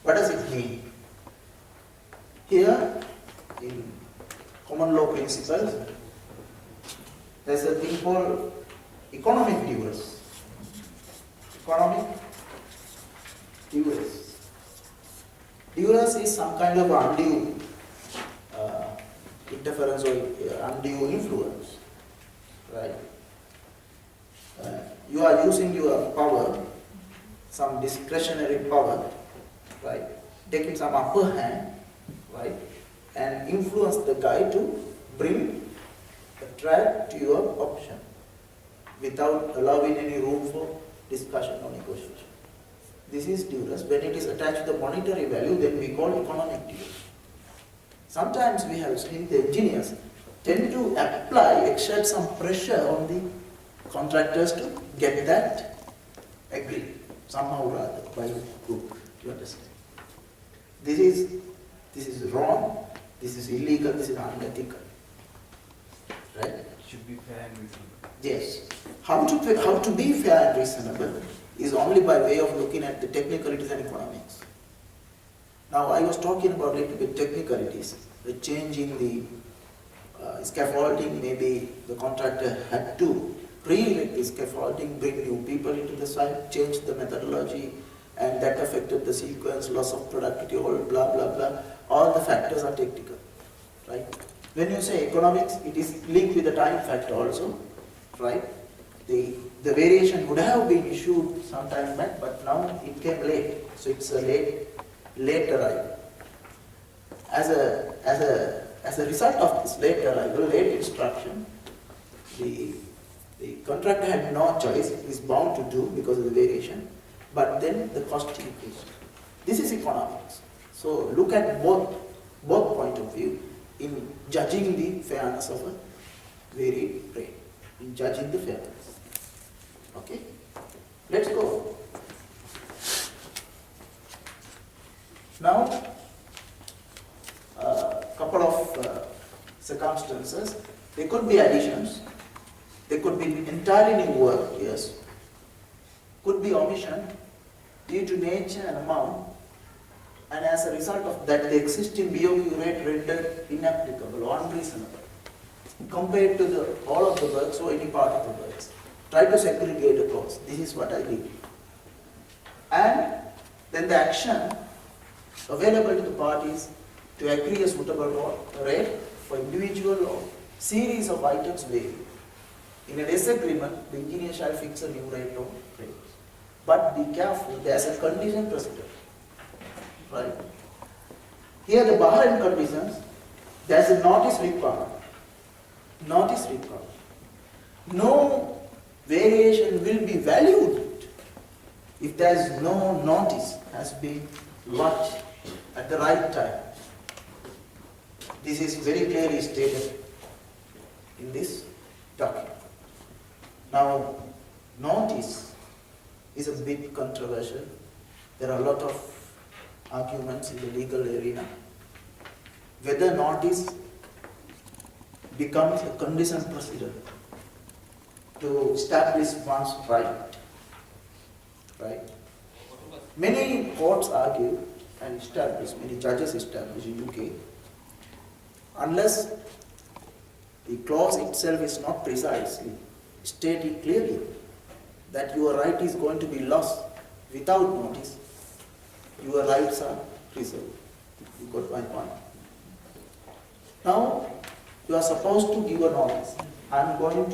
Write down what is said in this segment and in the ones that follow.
What does it mean? Here, in common law principles, there's a thing called economic divorce. Economic divorce. Divorce is some kind of undue interference or undue influence, right? You are using your power, some discretionary power, right? Taking some upper hand, right? And influence the guy to bring a track to your option without allowing any room for discussion or negotiation. This is duress. When it is attached to the monetary value, then we call economic duress. Sometimes we have seen the engineers tend to exert some pressure on the contractors to get that agreed, somehow or other, by group. You understand? This is wrong, this is illegal, this is unethical. Right? It should be fair and reasonable. Yes. How to be fair and reasonable is only by way of looking at the technicalities and economics. Now I was talking about a little bit technicalities. The change in the scaffolding, maybe the contractor had to pre-erect the scaffolding, bring new people into the site, change the methodology, and that affected the sequence, loss of productivity, all blah blah blah. All the factors are technical, right? When you say economics, it is linked with the time factor also, right? The variation would have been issued some time back, but now it came late, so it's a late arrival. As a result of this late arrival, late instruction, the contractor had no choice, is bound to do because of the variation, but then the cost increased. This is economics. So look at both point of view in judging the fairness of a varied rate, in judging the fairness. Okay? Let's go. Now, couple of circumstances. There could be additions. There could be entirely new work, yes. Could be omission due to nature and amount, and as a result of that, the existing BOQ rate rendered inapplicable or unreasonable compared to all of the works or any part of the works. Try to segregate a clause. This is what I did. And then the action available to the parties to agree a suitable rate for individual or series of items vary. In a disagreement, the engineer shall fix a new rate or rates. But be careful, there is a condition precedent. Right? Here the Bahrain conditions, there is a notice required. Notice required. No variation will be valued if there is no notice has been lodged at the right time. This is very clearly stated in this document. Now, notice is a bit controversial. There are a lot of arguments in the legal arena. Whether notice becomes a condition precedent to establish one's right. Right? Many courts argue and establish, many judges establish in UK, unless the clause itself is not precisely stated clearly that your right is going to be lost without notice, your rights are preserved. You got my point. Now, you are supposed to give a notice. I'm going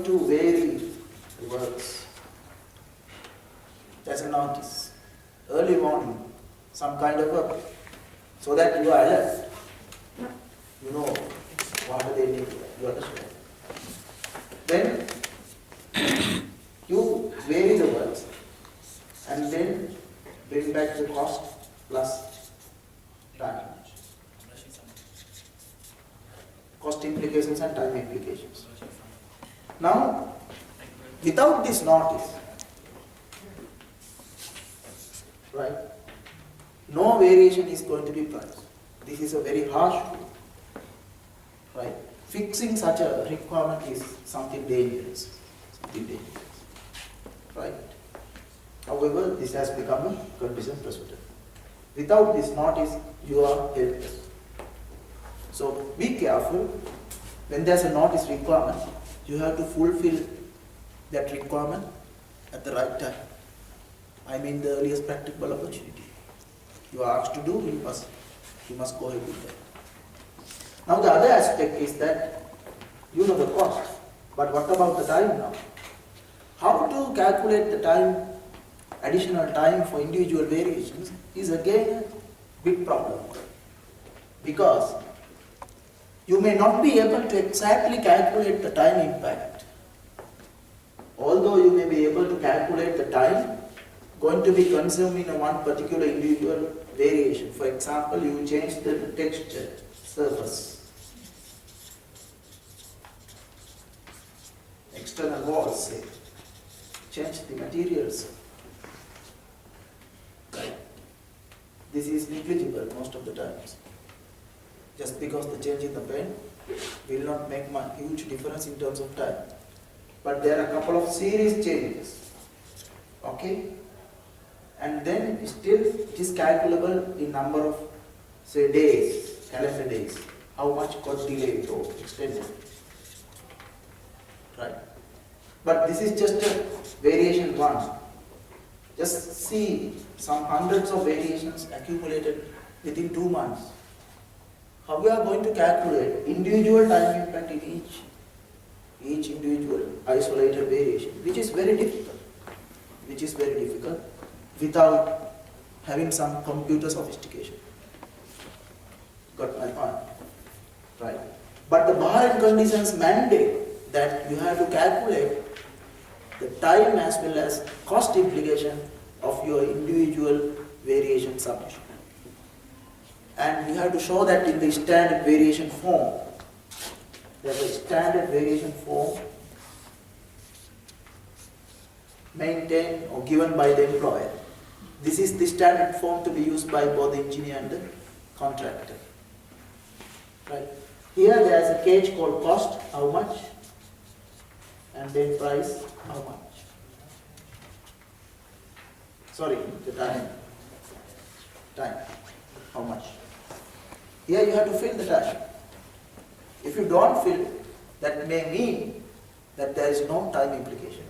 to vary the works. There's a notice. Early morning, some kind of a, so that you are alert. You know what are they need, you understand. Then you vary the works and then bring back the cost plus time. Cost implications and time implications. Now, without this notice, right, no variation is going to be priced. This is a very harsh rule, right? fixing such a requirement is something dangerous. Something dangerous. Right? However, this has become a condition precedent. Without this notice, you are helpless. So be careful. When there's a notice requirement, you have to fulfill that requirement at the right time. I mean the earliest practicable opportunity. You are asked to do, you must go ahead with that. Now the other aspect is that you know the cost, but what about the time now? How to calculate the time, additional time for individual variations is again a big problem. Because you may not be able to exactly calculate the time impact. Although you may be able to calculate the time going to be consumed in one particular individual variation. For example, you change the texture, surface, external walls, say, change the materials. Right? This is negligible most of the times. Just because the change in the paint will not make a huge difference in terms of time. But there are a couple of series changes. Okay? And then still it is calculable in number of, say, days, calendar days. How much got delayed or extended. Right? But this is just a variation one. Just see some hundreds of variations accumulated within 2 months. How we are going to calculate individual time impact in each individual isolated variation, which is very difficult. Without having some computer sophistication. Got my point? Right. But the Bahrain conditions mandate that you have to calculate the time as well as cost implication of your individual variation submission. And you have to show that in the standard variation form. There's a standard variation form maintained or given by the employer. This is the standard form to be used by both the engineer and the contractor. Right. Here there is a cage called cost, how much, and then price, how much. Sorry, the time, how much. Here you have to fill the time. If you don't fill, that may mean that there is no time implication.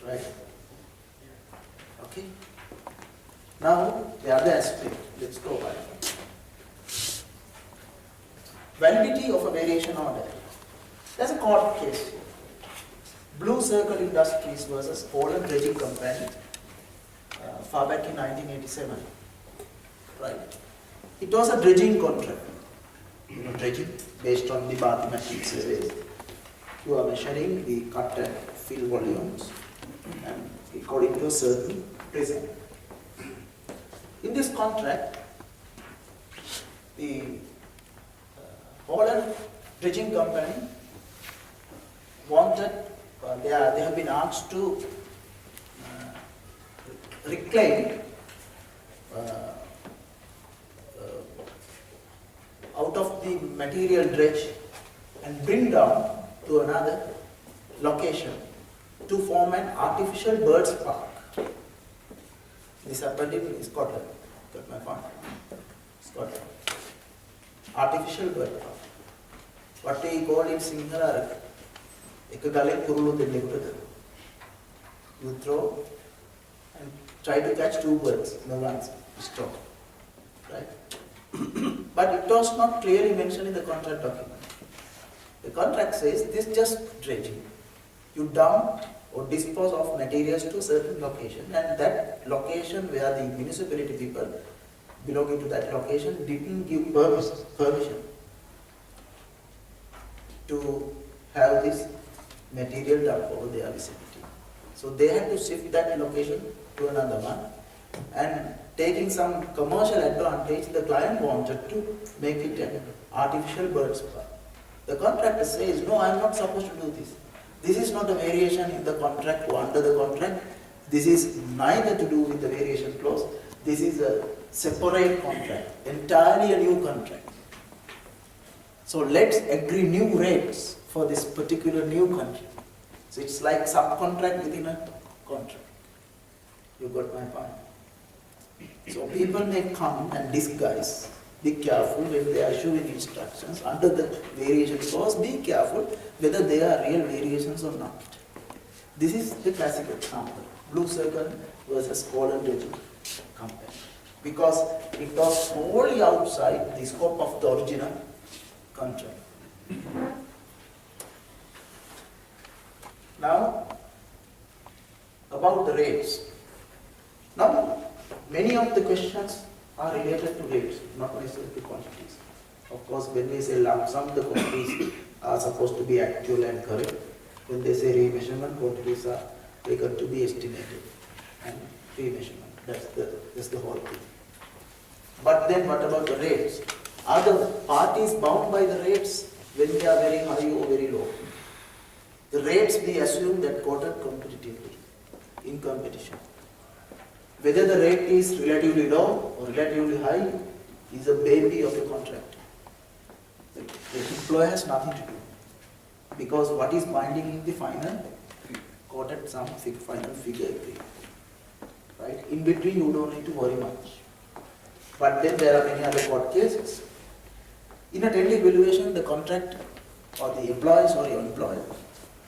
Right? Okay? Now, the other aspect, let's go by it. Validity of a variation order. There's a court case here. Blue Circle Industries versus Poland Dredging Company, far back in 1987. Right? It was a dredging contract. You know, dredging based on the bathymetric surveys. You are measuring the cut and fill volumes and according to a certain prism. In this contract, the Poland Dredging Company wanted, they have been asked to reclaim out of the material dredge and bring down to another location to form an artificial birds park. This happened in Scotland. Got my point? Scotland. Artificial bird park. What we call in Sinhala, you throw and try to catch 2 birds in the one stop. Right? But it was not clearly mentioned in the contract document. The contract says this just dredging. You dump or dispose of materials to a certain location, and that location where the municipality people belonging to that location didn't give permission to have this material dump over their vicinity. So they had to shift that location to another one, and taking some commercial advantage, the client wanted to make it an artificial birds park. The contractor says, no, I am not supposed to do this. This is not a variation in the contract or under the contract. This is neither to do with the variation clause. This is a separate contract, entirely a new contract. So let's agree new rates for this particular new country. So it's like subcontract within a contract. You got my point? So people may come and disguise. Be careful when they are issuing instructions under the variation clause. Be careful whether they are real variations or not. This is the classic example. Blue circle versus golden legend company. Because it was wholly outside the scope of the original contract. Now, about the rates. Now, many of the questions are related to rates, not necessarily to quantities. Of course, when we say lump sum, the quantities are supposed to be actual and correct. When they say remeasurement, quantities are taken to be estimated and remeasurement. That's the whole thing. But then what about the rates? Are the parties bound by the rates when they are very high or very low? The rates we assume that quoted competitively in competition. Whether the rate is relatively low or relatively high is a baby of the contract. The employer has nothing to do. Because what is binding in the final quoted some final figure agreement. Right? In between you don't need to worry much. But then there are many other court cases. In a tender evaluation, the contract or the employees or your employer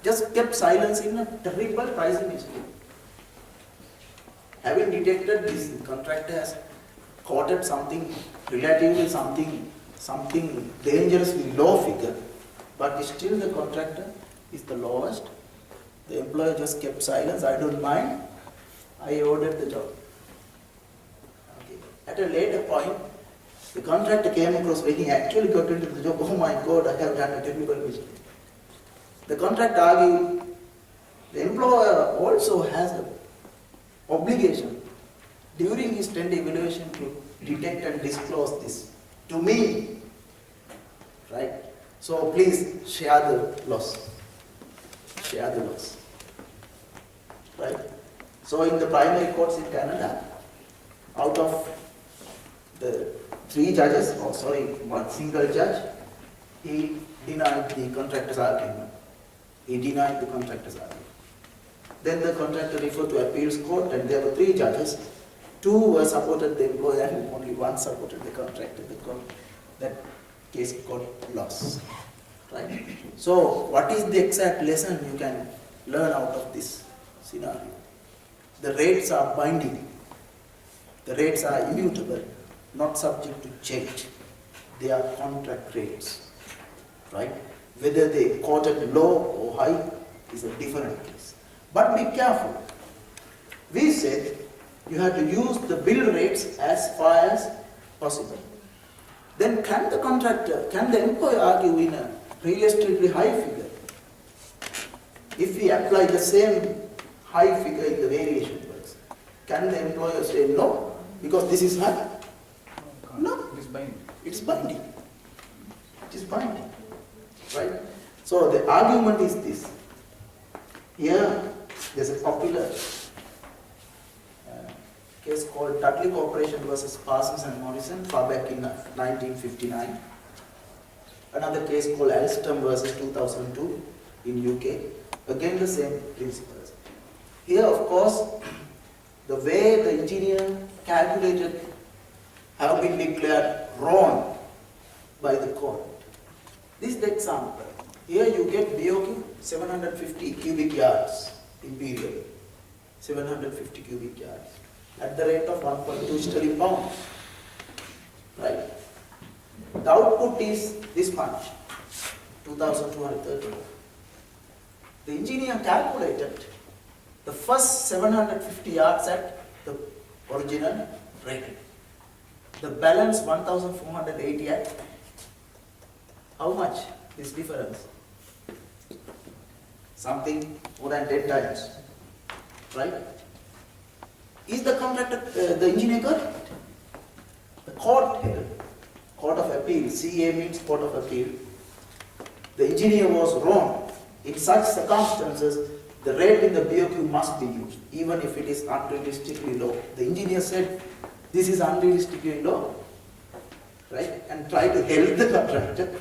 just kept silence in a terrible pricing mistake. Having detected this contractor has quoted something relatively something dangerously low figure, but still the contractor is the lowest. The employer just kept silence. I don't mind. I ordered the job. Okay. At a later point, the contractor came across when he actually got into the job. Oh my God, I have done a terrible mistake. The contractor argued the employer also has an obligation during his tender evaluation to detect and disclose this to me. Right? So please share the loss. Share the loss. Right? So in the primary courts in Canada, out of the 3 judges, one single judge, he denied the contractor's argument. He denied the contractor's argument. Then the contractor referred to appeals court, and there were 3 judges. 2 were supported the employer and only 1 supported the contractor. That case got lost. Right? So what is the exact lesson you can learn out of this scenario? The rates are binding. The rates are immutable, not subject to change. They are contract rates. Right? Whether they quoted low or high is a different case. But be careful. We said you have to use the bill rates as far as possible. Then can the employer argue in a realistically high figure? If we apply the same high figure in the variation works, can the employer say no, because this is high? No. It is binding. It is binding. It is binding. Right? So the argument is this. Here, there's a popular case called Dudley Corporation versus Parsons and Morrison, far back in 1959. Another case called Alstom versus 2002 in UK. Again, the same principles. Here, of course, the way the engineer calculated have been declared wrong by the court. This is the example. Here you get BOQ 750 cubic yards imperial, 750 cubic yards at the rate of 1.2 sterling pounds. Right? The output is this much, 2,230. The engineer calculated the first 750 yards at the original rate. The balance 1,480 at how much is difference? Something more than 10 times. Right? Is the contractor, the engineer correct? The court here, Court of Appeal, CA means Court of Appeal. The engineer was wrong. In such circumstances, the rate in the BOQ must be used, even if it is unrealistically low. The engineer said, this is unrealistically low. Right? And try to help the contractor